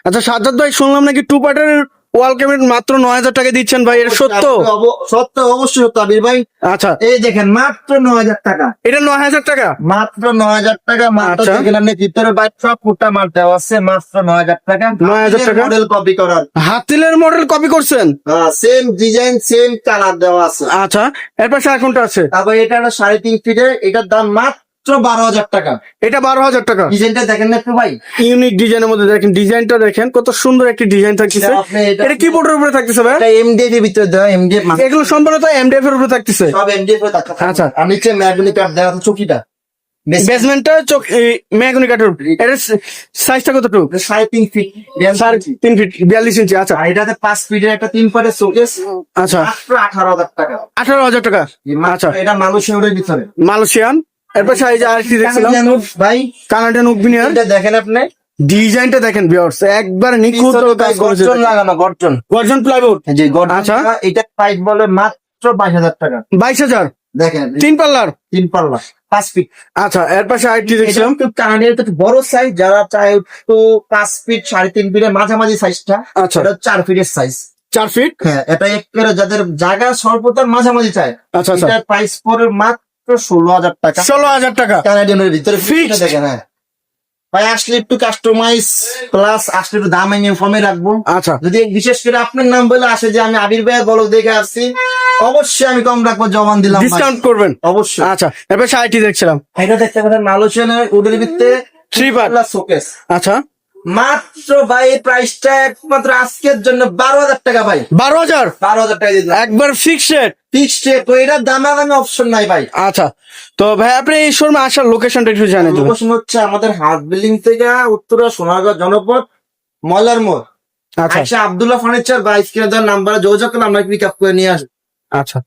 আচ্ছা সাজ্জাদ ভাই, শুনলাম নাকি টু পার্টের ওয়াল ক্যাবিনেট মাত্র 9,000 টাকা দিচ্ছেন ভাই, এটা সত্য? সত্য, অবশ্যই সত্য আবির ভাই। আচ্ছা, এই দেখেন মাত্র 9,000 টাকা, এটা 9,000 টাকা। মাত্র 9,000 টাকা। মাত্র আচ্ছা। দেখেন আপনি ভিতরে বাইরে সব ফুটা মাল দেওয়া আছে, মাত্র 9,000 টাকা। 9,000 টাকা মডেল কপি করার, হাতিলের মডেল কপি করছেন? সেম ডিজাইন সেম কালার দেওয়া আছে। আচ্ছা, এর পাশে আর কোনটা আছে? তারপর এটা হলো 3.5 ফিটের, এটার দাম মাত্র 12,000 টাকা। এটা 12,000 টাকা। ডিজাইনটা দেখেন না একটু ভাই, ইউনিক ডিজাইনের মধ্যে দেখেন, ডিজাইনটা দেখেন কত সুন্দর একটি ডিজাইন থাকতেছে। আপনি এটা কি বোর্ডের উপরে থাকতেছে ভাই? এটা এমডিএফ এর ভিতরে দেওয়া, এমডিএফ এগুলো সম্পূর্ণ এমডিএফ এর উপরে থাকতেছে। সব এমডিএফ এর থাকছে। আচ্ছা। আর নিচে ম্যাগনি কাট দেওয়া আছে, চকিটা বেসমেন্টটা মেহগনি কাঠের। এর সাইজটা কতটুকু? 3.5 ফিট, 3 ফিট 42 ইঞ্চি। আচ্ছা আর এটাতে 5 ফিটের একটা 3 পাটের শোকেস, আচ্ছা, মাত্র 18,000 টাকা। 18,000 টাকা। আচ্ছা, এটা মালয়েশিয়ার ভিতরে মালয়েশিয়ান। এরপর সাইজ আর কি দেখছিলাম, কানাডিয়ান উড ভাই, কানাডিয়ান উকবিনিয়ার। এটা দেখেন আপনি, ডিজাইনটা দেখেন ভিউয়ার্স, একবার নিখুঁত কাজ করেছে। গর্জন লাগানো, গর্জন গর্জন প্লাইউড। যে গর্জন। আচ্ছা। এটা প্রাইস বলে মাত্র 22,000 টাকা। 22,000 দেখেন 3 পাল্লার। 3 পাল্লা 5 ফিট। আচ্ছা, এর পাশে আরেকটি দেখছিলাম। একটু কানাডিয়ান একটু বড় সাইজ, যারা চায় একটু 5 ফিট 3.5 ফিটের মাঝামাঝি সাইজটা, আচ্ছা, এটা 4 ফিটের সাইজ। 4 ফিট। হ্যাঁ, এটা একেবারে যাদের জায়গা স্বল্পতার মাঝামাঝি চায়, আচ্ছা আচ্ছা, এটার প্রাইস পড়ে মাত্র 16,000 টাকা। 16,000 টাকা। কানাডিয়ানের ভিতরে Fixed। ফিক্সড দেখেন। হ্যাঁ ভাই, আসলে একটু কাস্টমাইজ প্লাস আসলে একটু দাম আমি কমে রাখবো। আচ্ছা, যদি বিশেষ করে আপনার নাম বলে আসে যে আমি আবির ভাইয়ের বলক দেখে আসছি, অবশ্যই আমি কম রাখবো, জবান দিলাম ভাই। ডিসকাউন্ট করবেন অবশ্যই। আচ্ছা, এর পাশে আরেকটি দেখছিলাম। এটা দেখতে পারেন মালয়েশিয়ানের উডের ভিতরে 3 পার্ট। শোকেস, আচ্ছা, মাত্র ভাই এই প্রাইসটা একমাত্র আজকের জন্য 12,000 টাকা ভাই। 12,000 12,000 টাকা দিলাম একবার ফিক্সড। ফিক্সড। তো এটার দাম আগামী অপশন নাই ভাই। আচ্ছা, তো ভাই আপনি এই শোরুমে আসার লোকেশনটা একটু জানিয়ে দেবেন। লোকেশন হচ্ছে আমাদের হাট বিল্ডিং থেকে উত্তরা সোনারগাঁও জনপথ ময়লার মোড়। আচ্ছা আচ্ছা, আব্দুল্লাহ ফার্নিচার বা স্ক্রিনে দেওয়ার নাম্বারে যোগাযোগ করলে আমরা পিক আপ করে নিয়ে আসবো। আচ্ছা।